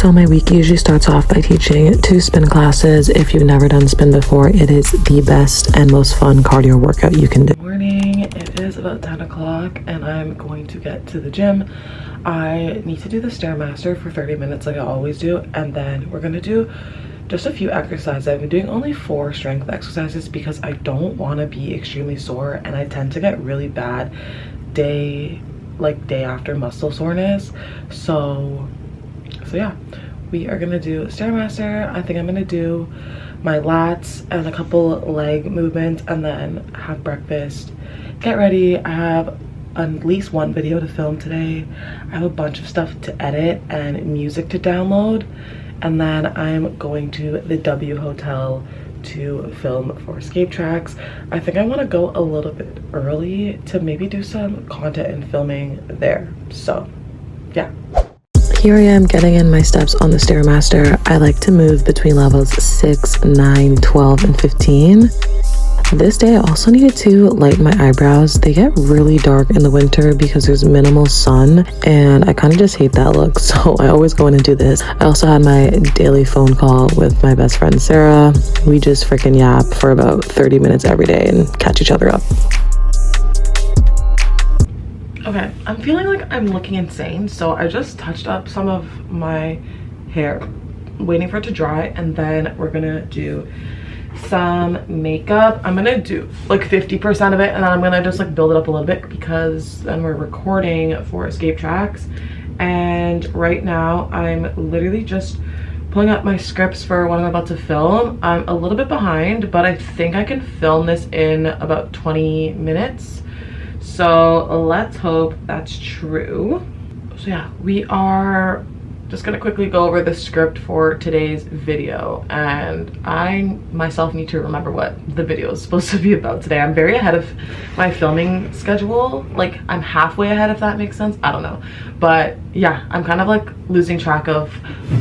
So my week usually starts off by teaching 2 spin classes. If you've never done spin before, it is the best and most fun cardio workout you can do. Morning, it is about 10 o'clock and I'm going to get to the gym. I need to do the Stairmaster for 30 minutes like I always do, and then we're gonna do just a few exercises. I've been doing only 4 strength exercises because I don't want to be extremely sore, and I tend to get really bad day after muscle soreness. So yeah, we are gonna do Stairmaster. I think I'm gonna do my lats and a couple leg movements and then have breakfast, get ready. I have at least 1 video to film today. I have a bunch of stuff to edit and music to download, and then I'm going to the W Hotel to film for Escape Tracks. I think I want to go a little bit early to maybe do some content and filming there. So yeah. Here I am getting in my steps on the Stairmaster. I like to move between levels 6, 9, 12, and 15. This day I also needed to lighten my eyebrows. They get really dark in the winter because there's minimal sun, and I kind of just hate that look, so I always go in and do this. I also had my daily phone call with my best friend Sarah. We just freaking yap for about 30 minutes every day and catch each other up. Okay, I'm feeling like I'm looking insane, so I just touched up some of my hair, waiting for it to dry, and then we're gonna do some makeup. I'm gonna do like 50% of it, and then I'm gonna just like build it up a little bit because then we're recording for Escape Tracks. And right now I'm literally just pulling up my scripts for what I'm about to film. I'm a little bit behind, but I think I can film this in about 20 minutes. So let's hope that's true. So yeah, we are just gonna quickly go over the script for today's video, and I myself need to remember what the video is supposed to be about today. I'm very ahead of my filming schedule. Like, I'm halfway ahead, if that makes sense. I don't know, but yeah, I'm kind of like losing track of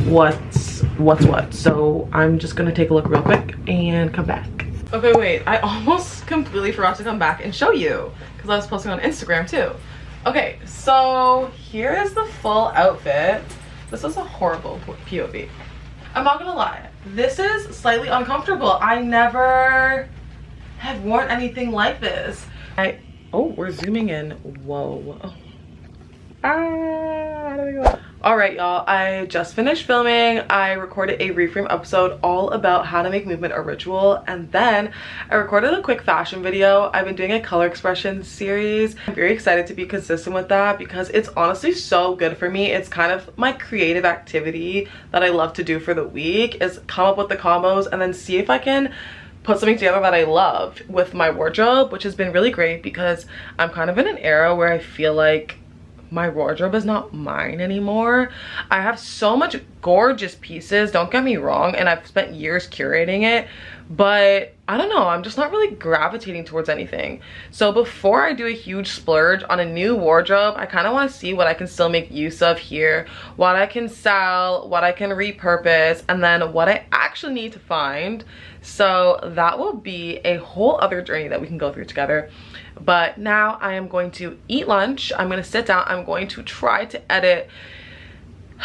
what's what. So I'm just gonna take a look real quick and come back. Okay, wait, I almost completely forgot to come back and show you because I was posting on Instagram too. Okay, so here is the full outfit. This is a horrible POV. I'm not gonna lie, this is slightly uncomfortable. I never have worn anything like this. Oh, we're zooming in. Whoa. How do we go? All right, y'all, I just finished filming. I recorded a reframe episode all about how to make movement a ritual, and then I recorded a quick fashion video. I've been doing a color expression series. I'm very excited to be consistent with that because it's honestly so good for me. It's kind of my creative activity that I love to do for the week, is come up with the combos and then see if I can put something together that I love with my wardrobe, which has been really great because I'm kind of in an era where I feel like my wardrobe is not mine anymore. I have so much gorgeous pieces, don't get me wrong, and I've spent years curating it, but I don't know, I'm just not really gravitating towards anything. So before I do a huge splurge on a new wardrobe, I kind of want to see what I can still make use of here, what I can sell, what I can repurpose, and then what I actually need to find. So that will be a whole other journey that we can go through together. But now I am going to eat lunch. I'm going to sit down. I'm going to try to edit.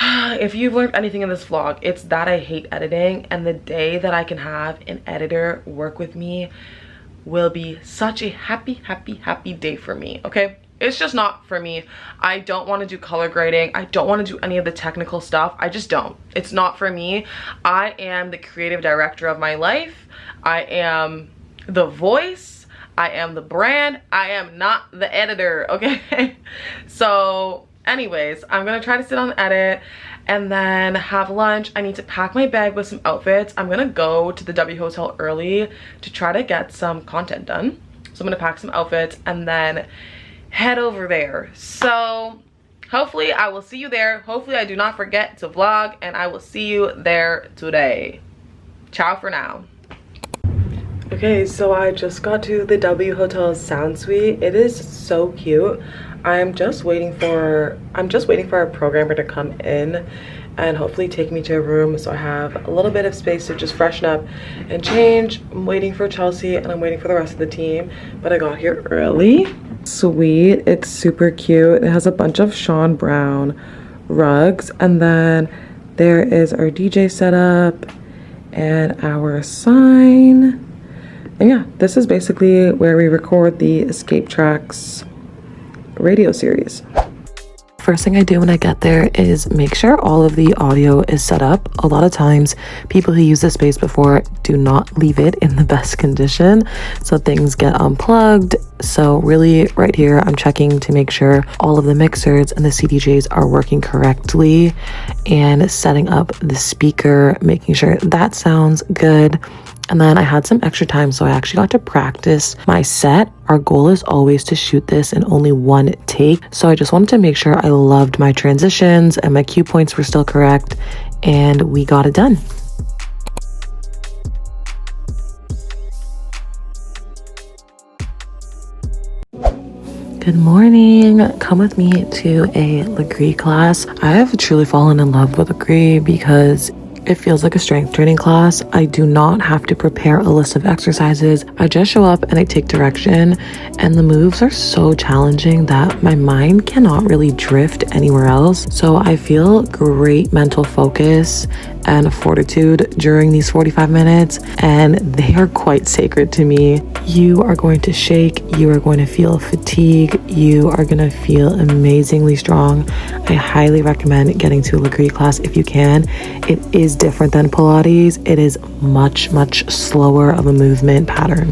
If you've learned anything in this vlog, it's that I hate editing, and the day that I can have an editor work with me will be such a happy day for me, okay? It's just not for me. I don't want to do color grading. I don't want to do any of the technical stuff. I just don't. It's not for me. I am the creative director of my life. I am the voice. I am the brand. I am not the editor, okay? So anyways, I'm gonna try to sit on the edit and then have lunch. I need to pack my bag with some outfits. I'm gonna go to the W Hotel early to try to get some content done. So I'm gonna pack some outfits and then head over there. So hopefully I will see you there. Hopefully I do not forget to vlog, and I will see you there today. Ciao for now. Okay, so I just got to the W Hotel Sound Suite. It is so cute. I'm just waiting for our programmer to come in and hopefully take me to a room so I have a little bit of space to just freshen up and change. I'm waiting for Chelsea and I'm waiting for the rest of the team, but I got here early. Sweet, it's super cute. It has a bunch of Sean Brown rugs, and then There is our DJ setup and our sign. And yeah, this is basically where we record the Escape Tracks radio series. First thing I do when I get there is make sure all of the audio is set up. A lot of times people who use this space before do not leave it in the best condition, so things get unplugged. So really right here I'm checking to make sure all of the mixers and the CDJs are working correctly, and setting up the speaker, making sure that sounds good. And then I had some extra time, so I actually got to practice my set. Our goal is always to shoot this in only one take. So I just wanted to make sure I loved my transitions and my cue points were still correct, and we got it done. Good morning. Come with me to a Legree class. I have truly fallen in love with Legree because it feels like a strength training class. I do not have to prepare a list of exercises. I just show up and I take direction, and the moves are so challenging that my mind cannot really drift anywhere else. So I feel great mental focus and fortitude during these 45 minutes, and they are quite sacred to me. You are going to shake, you are going to feel fatigue, you are going to feel amazingly strong. I highly recommend getting to a Legree class if you can. It is different than Pilates. It is much slower of a movement pattern.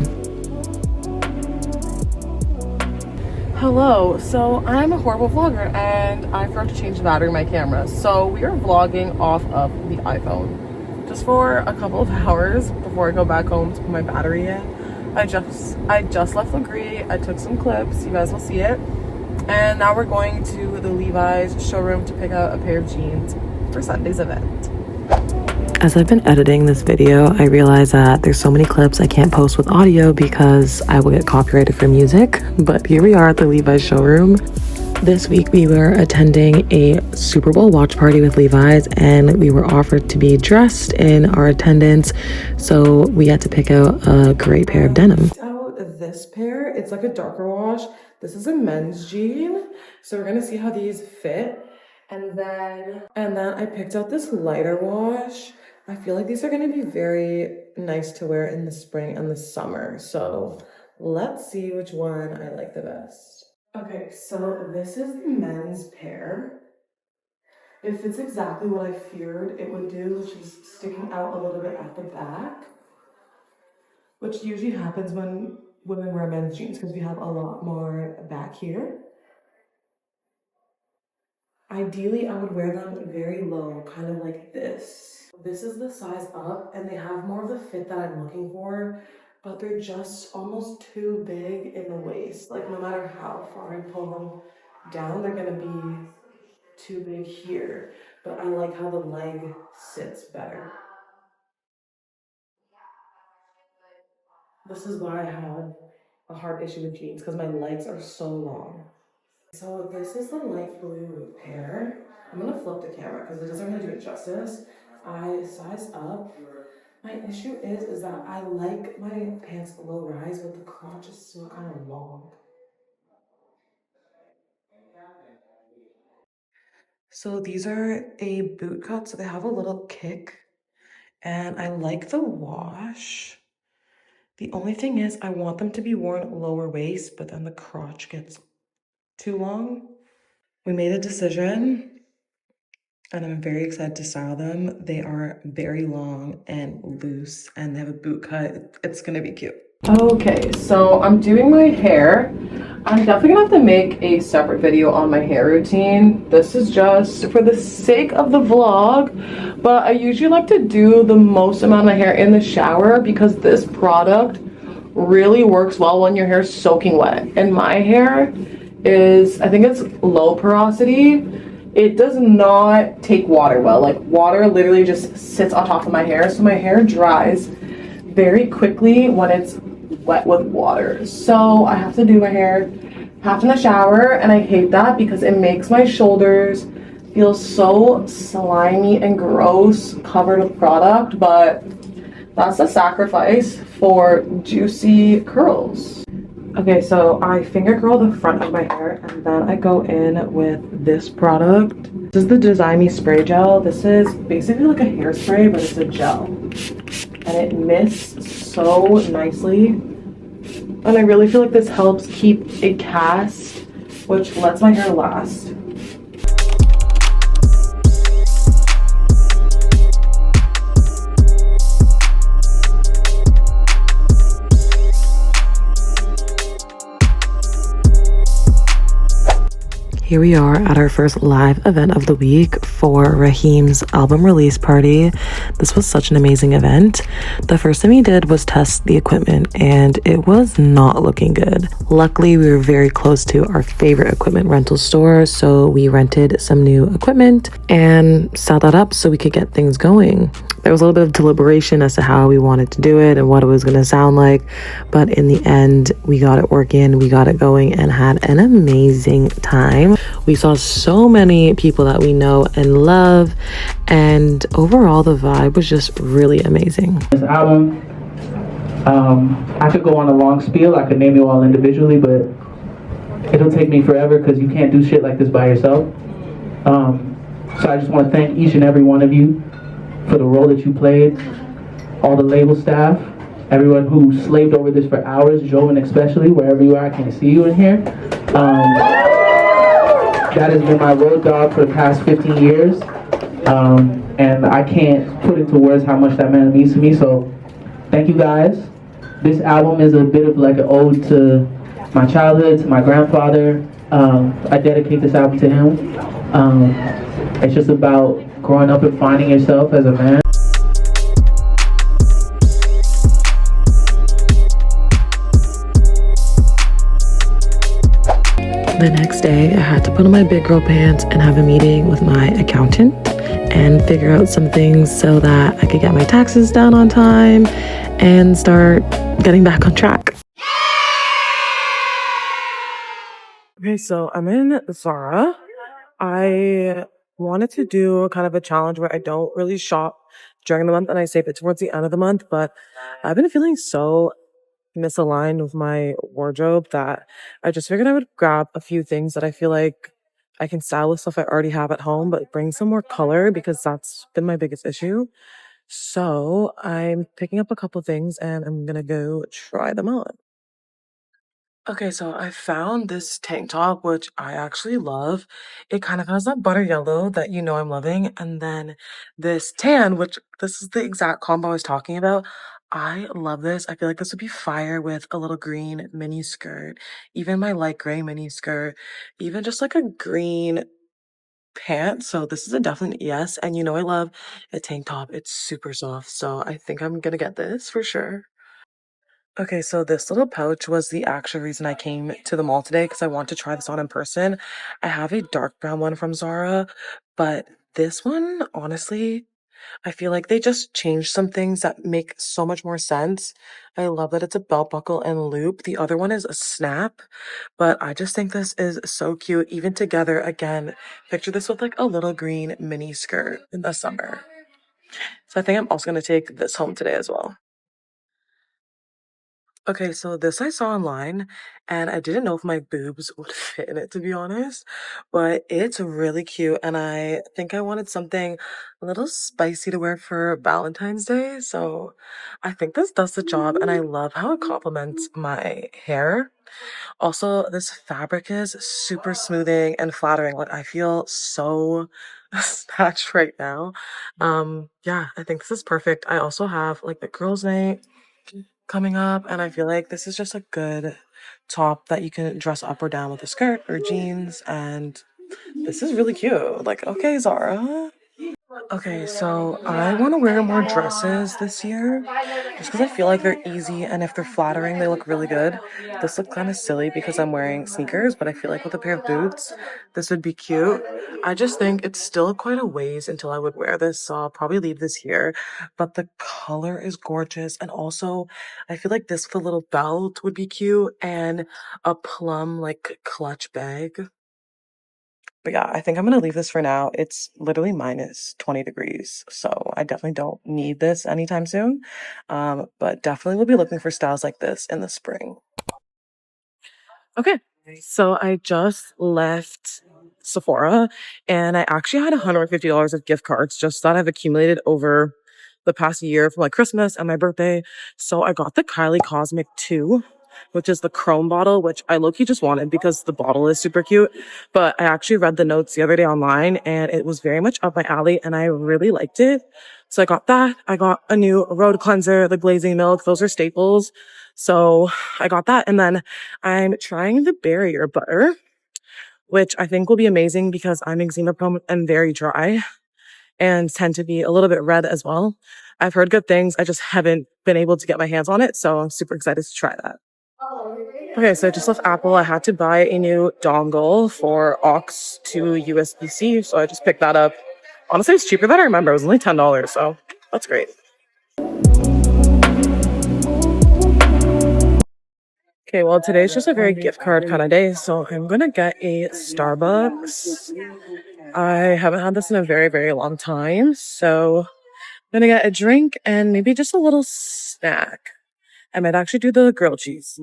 Hello, so I'm a horrible vlogger and I forgot to change the battery in my camera. So we are vlogging off of the iPhone just for a couple of hours before I go back home to put my battery in. I just left Legree. I took some clips, you guys will see it. And now we're going to the Levi's showroom to pick out a pair of jeans for Sunday's event. As I've been editing this video, I realize that there's so many clips I can't post with audio because I will get copyrighted for music. But here we are at the Levi's showroom. This week we were attending a Super Bowl watch party with Levi's, and we were offered to be dressed in our attendance. So we had to pick out a great pair of denim. This pair, it's like a darker wash. This is a men's jean. So we're gonna see how these fit. And then I picked out this lighter wash. I feel like these are going to be very nice to wear in the spring and the summer. So let's see which one I like the best. Okay, so this is the men's pair. It fits exactly what I feared it would do, which is sticking out a little bit at the back, which usually happens when women wear men's jeans because we have a lot more back here. Ideally, I would wear them very low, kind of like this. This is the size up, and they have more of the fit that I'm looking for, but they're just almost too big in the waist. Like, no matter how far I pull them down, they're gonna be too big here. But I like how the leg sits better. This is why I have a hard issue with jeans, because my legs are so long. So this is the light blue pair. I'm gonna flip the camera because it doesn't really do it justice. I size up. My issue is that I like my pants low rise, but the crotch is still kind of long. So these are a boot cut, so they have a little kick, and I like the wash. The only thing is I want them to be worn lower waist, but then the crotch gets too long. We made a decision, and I'm very excited to style them. They are very long and loose, and they have a boot cut. It's gonna be cute. Okay, so I'm doing my hair. I'm definitely gonna have to make a separate video on my hair routine. This is just for the sake of the vlog, but I usually like to do the most amount of my hair in the shower because this product really works well when your hair is soaking wet. And my hair is, I think it's low porosity. It does not take water well. Like, water literally just sits on top of my hair, so my hair dries very quickly when it's wet with water. So I have to do my hair half in the shower, and I hate that because it makes my shoulders feel so slimy and gross covered with product, but that's a sacrifice for juicy curls. Okay, so I finger curl the front of my hair, and then I go in with this product. This is the Design Me Spray Gel. This is basically like a hairspray, but it's a gel. And it mists so nicely. And I really feel like this helps keep a cast, which lets my hair last. Here we are at our first live event of the week for Raheem's album release party. This was such an amazing event. The first thing we did was test the equipment and it was not looking good. Luckily, we were very close to our favorite equipment rental store, so we rented some new equipment and set that up so we could get things going. There was a little bit of deliberation as to how we wanted to do it and what it was going to sound like, but in the end, we got it working, we got it going, and had an amazing time. We saw so many people that we know and love, and overall the vibe was just really amazing. This album, I could go on a long spiel. I could name you all individually, but it'll take me forever because you can't do shit like this by yourself. So I just want to thank each and every one of you for the role that you played, all the label staff, everyone who slaved over this for hours, Joven especially, wherever you are, I can't see you in here. That has been my road dog for the past 15 years, and I can't put into words how much that man means to me, so thank you guys. This album is a bit of like an ode to my childhood, to my grandfather. I dedicate this album to him. It's just about growing up and finding yourself as a man. The next day, I had to put on my big girl pants and have a meeting with my accountant and figure out some things so that I could get my taxes done on time and start getting back on track. Okay, so I'm in Zara. I wanted to do kind of a challenge where I don't really shop during the month and I save it towards the end of the month, but I've been feeling so misaligned with my wardrobe that I just figured I would grab a few things that I feel like I can style with stuff I already have at home, but bring some more color because that's been my biggest issue. So I'm picking up a couple things and I'm gonna go try them on. Okay, so I found this tank top, which I actually love. It kind of has that butter yellow that you know I'm loving, and then this tan, which this is the exact combo I was talking about. I love this. I feel like this would be fire with a little green mini skirt, even my light gray mini skirt, even just like a green pant. So this is a definite yes. And you know I love a tank top. It's super soft, so I think I'm gonna get this for sure. Okay, so this little pouch was the actual reason I came to the mall today because I want to try this on in person. I have a dark brown one from Zara, but this one, honestly, I feel like they just changed some things that make so much more sense. I love that it's a belt buckle and loop. The other one is a snap, but I just think this is so cute. Even together, again, picture this with like a little green mini skirt in the summer. So I think I'm also going to take this home today as well. Okay, so this I saw online and I didn't know if my boobs would fit in it, to be honest, but it's really cute and I think I wanted something a little spicy to wear for Valentine's Day. So I think this does the job and I love how it complements my hair. Also, this fabric is super smoothing and flattering. Like I feel so snatched right now. Yeah, I think this is perfect. I also have like the girls' night coming up, and I feel like this is just a good top that you can dress up or down with a skirt or jeans, and this is really cute. Like, okay, Zara. Okay, so I want to wear more dresses this year just because I feel like they're easy and if they're flattering, they look really good. This looked kind of silly because I'm wearing sneakers, but I feel like with a pair of boots, this would be cute. I just think it's still quite a ways until I would wear this, so I'll probably leave this here. But the color is gorgeous, and also I feel like this with a little belt would be cute and a plum like clutch bag. But yeah, I think I'm gonna leave this for now. It's literally minus 20 degrees, so I definitely don't need this anytime soon. But definitely will be looking for styles like this in the spring. Okay, so I just left Sephora, and I actually had $150 of gift cards just that I've accumulated over the past year for like Christmas and my birthday. So I got the Kylie Cosmic 2, which is the chrome bottle, which I low-key just wanted because the bottle is super cute. But I actually read the notes the other day online and it was very much up my alley and I really liked it. So I got that. I got a new road cleanser, the Glazing Milk. Those are staples. So I got that. And then I'm trying the barrier butter, which I think will be amazing because I'm eczema prone and very dry and tend to be a little bit red as well. I've heard good things. I just haven't been able to get my hands on it. So I'm super excited to try that. Okay, so I just left Apple. I had to buy a new dongle for aux to USB-C. So I just picked that up. Honestly, it's cheaper than I remember. It was only $10. So that's great. Okay, well, today's just a very gift card kind of day. So I'm going to get a Starbucks. I haven't had this in a very, very long time. So I'm going to get a drink and maybe just a little snack. I might actually do the grilled cheese.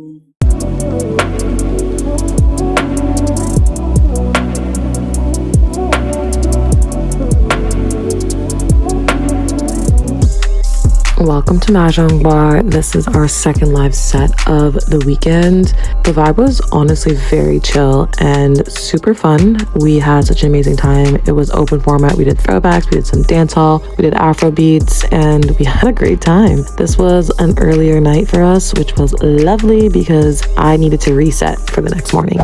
Welcome to Mahjong Bar. This is our second live set of the weekend. The vibe was honestly very chill and super fun. We had such an amazing time. It was open format. We did throwbacks, we did some dance hall, we did Afro beats, and we had a great time. This was an earlier night for us, which was lovely because I needed to reset for the next morning.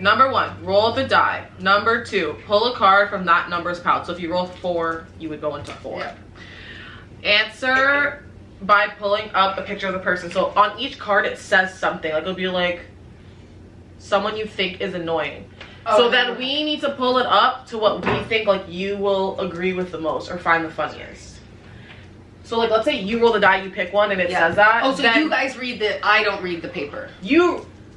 Number 1, roll the die. Number 2, pull a card from that number's pouch. So if you roll 4, you would go into 4. Yeah. Answer by pulling up a picture of the person. So on each card it says something. Like it'll be like someone you think is annoying. Oh, so then we need to pull it up to what we think like you will agree with the most or find the funniest. So like let's say you roll the die, you pick one and it says that. Oh, so you guys read I don't read the paper.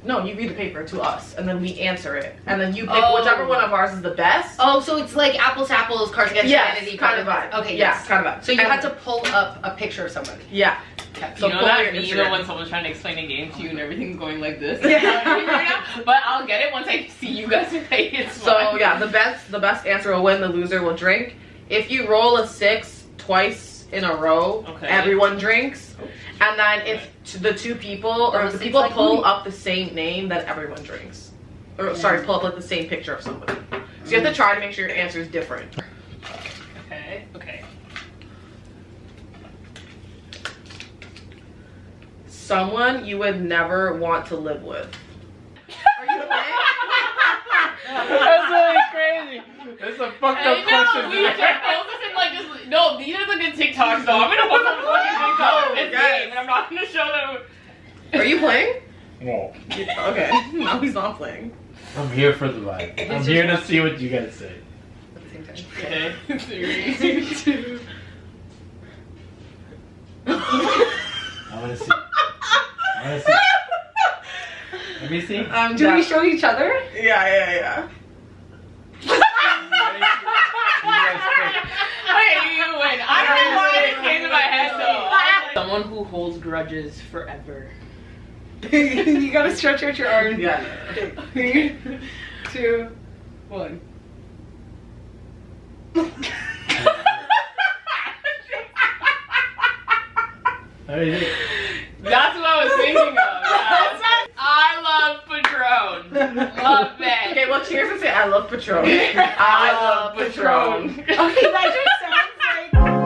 No, you read the paper to us, and then we answer it, and then you pick whichever one of ours is the best. Oh, so it's like apples to apples, Cards Against Humanity kind of vibe. Okay, yeah, kind of vibe. So you had to pull up a picture of somebody. Yeah. Okay. So you know that meme when someone's trying to explain a game to you and everything's going like this? Yeah. But I'll get it once I see you guys play. It's so fun. Yeah, the best answer will win. The loser will drink. If you roll a 6 twice in a row, everyone drinks. And then if the two people or if the people like pull up the same name, then everyone drinks. Or sorry, pull up like the same picture of somebody. So you have to try to make sure your answer is different. Okay. Someone you would never want to live with. Are you playing? That's really crazy. That's a fucked up question. We just post this in like this. No, these are the good TikToks though. I'm gonna post some fucking TikToks this game, and I'm not gonna show them. Are you playing? No. Okay. No, he's not playing. I'm here for the vibe. I'm here to see what you guys say. At the same time. Okay. 3, 2. I wanna see. Let me see. Do we show each other? Yeah. Okay, you win. I don't know why it came to my head though. Someone who holds grudges forever. You gotta stretch out your arms. Yeah. 3, 2, 1. That's what I was thinking of. Yeah. I love Patron. Love it. Okay, well cheers and say I love Patron. I love Patron. Okay, that just sounds like...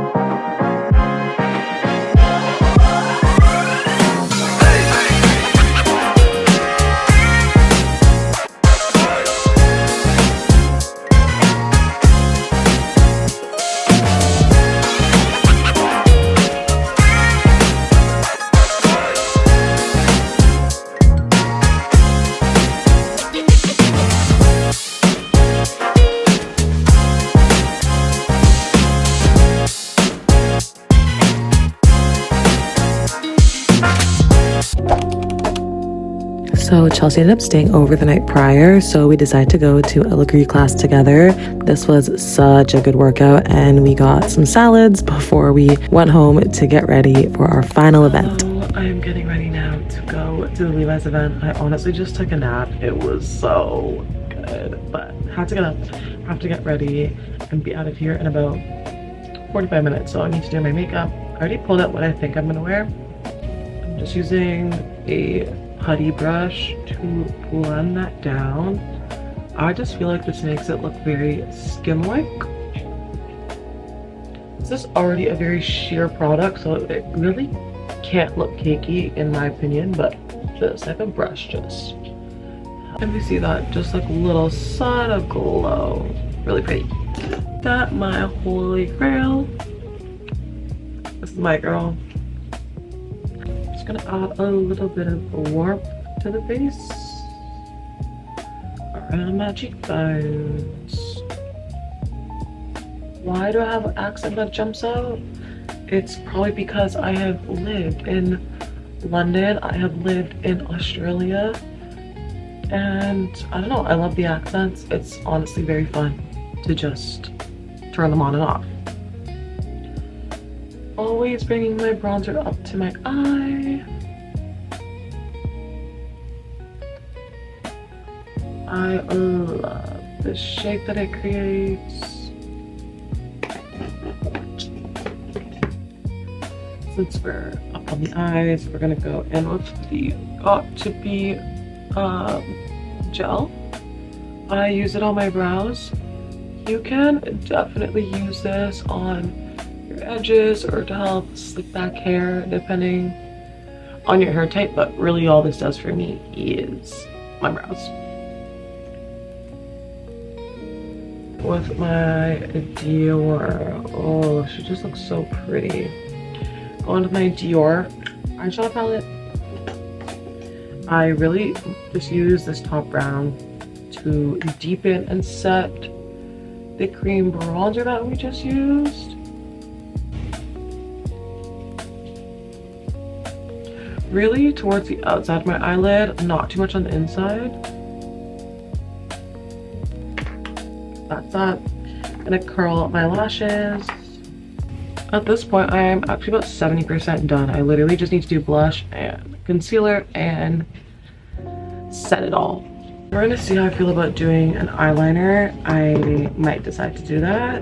So Chelsea ended up staying over the night prior, so we decided to go to a Lagree class together. This was such a good workout, and we got some salads before we went home to get ready for our final event. I am getting ready now to go to the Levi's event. I honestly just took a nap. It was so good, but had to get up, have to get ready, and be out of here in about 45 minutes. So I need to do my makeup. I already pulled out what I think I'm gonna wear. I'm just using a putty brush to blend that down. I just feel like this makes it look very skin-like. This is already a very sheer product, so it really can't look cakey in my opinion, but this type of brush just, and we see that just like little side of glow. Really pretty. That my holy grail. This is my girl. Just gonna add a little bit of warmth to the face around my cheekbones. Why do I have an accent that jumps out? It's probably because I have lived in London, I have lived in Australia, and I don't know, I love the accents. It's honestly very fun to just turn them on and off. Always bringing my bronzer up to my eye. I love the shape that it creates. Since we're up on the eyes, we're gonna go in with the Got To Be gel. I use it on my brows. You can definitely use this on your edges or to help slick back hair depending on your hair type, but really all this does for me is my brows. With my Dior, oh, she just looks so pretty. Going with my Dior eyeshadow palette. I really just use this top brown to deepen and set the cream bronzer that we just used. Really towards the outside of my eyelid, not too much on the inside. That's that. I'm gonna curl my lashes. At this point, I am actually about 70% done. I literally just need to do blush and concealer and set it all. We're gonna see how I feel about doing an eyeliner. I might decide to do that.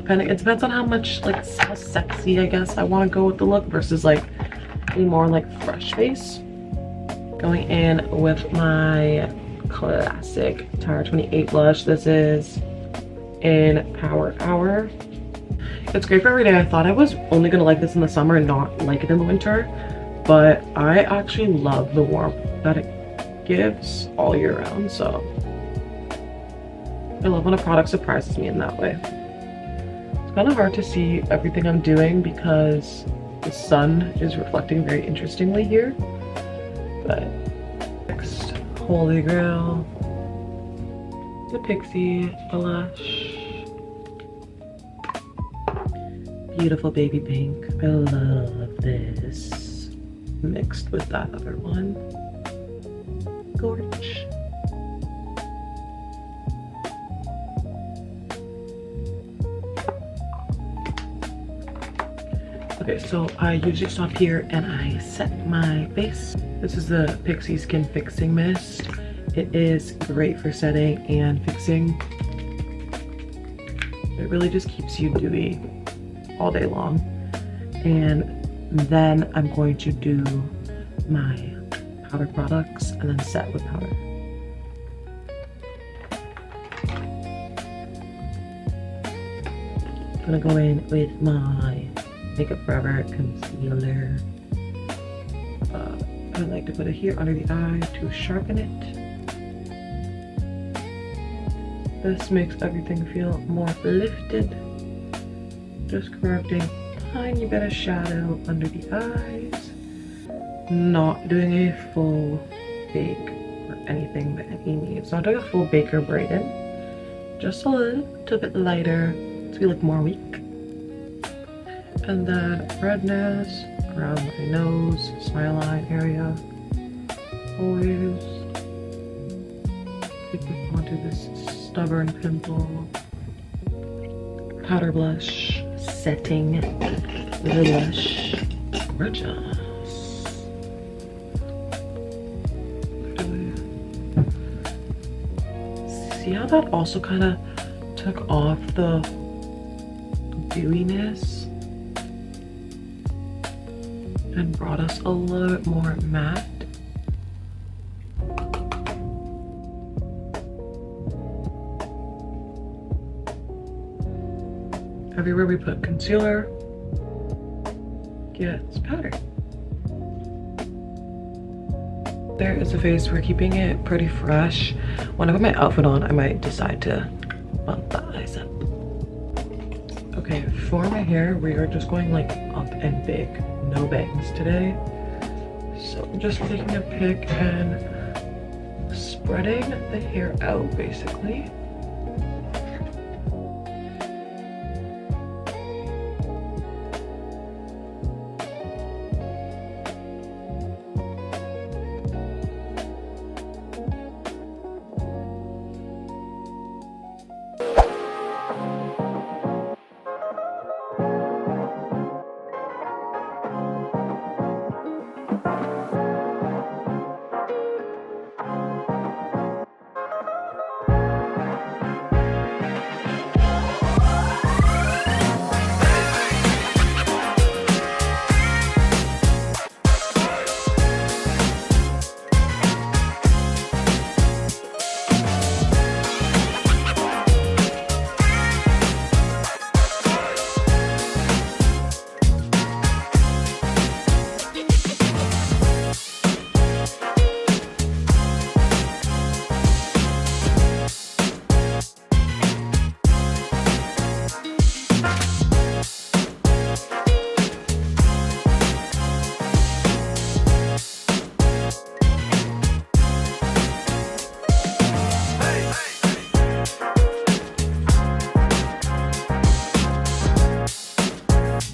It depends on how much, like, how sexy I guess I want to go with the look versus like a more like fresh face. Going in with my classic Tower 28 blush. This is in Power Hour. It's great for every day. I thought I was only gonna like this in the summer and not like it in the winter, but I actually love the warmth that it gives all year round. So I love when a product surprises me in that way. It's kind of hard to see everything I'm doing because the sun is reflecting very interestingly here, but next, holy grail, the Pixie blush. Beautiful baby pink. I love this. Mixed with that other one. Gorge. Okay, so I usually stop here and I set my base. This is the Pixie Skin Fixing Mist. It is great for setting and fixing. It really just keeps you dewy all day long. And then I'm going to do my powder products and then set with powder. I'm gonna go in with my Makeup Forever concealer. I like to put it here under the eye to sharpen it. This makes everything feel more lifted. Just correcting a tiny bit of shadow under the eyes. Not doing a full bake or anything by any means. Not doing a full bake or braiding. Just a little bit lighter so we look more weak. And then redness around my nose, smile line area. Always Quickly onto this stubborn pimple. Powder blush. Setting the blush. Gorgeous. See how that also kind of took off the dewiness and brought us a little bit more matte. Everywhere we put concealer gets powder. There is a face. We're keeping it pretty fresh. When I put my outfit on, I might decide to bump the eyes up. Okay, for my hair, we are just going like up and big. No bangs today. So I'm just taking a pick and spreading the hair out basically.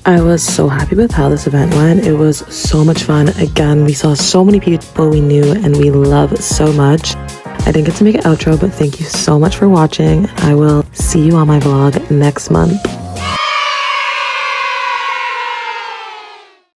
I was so happy with how this event went. It was so much fun. Again, we saw so many people we knew and we love so much. I didn't get to make an outro, but thank you so much for watching. I will see you on my vlog next month.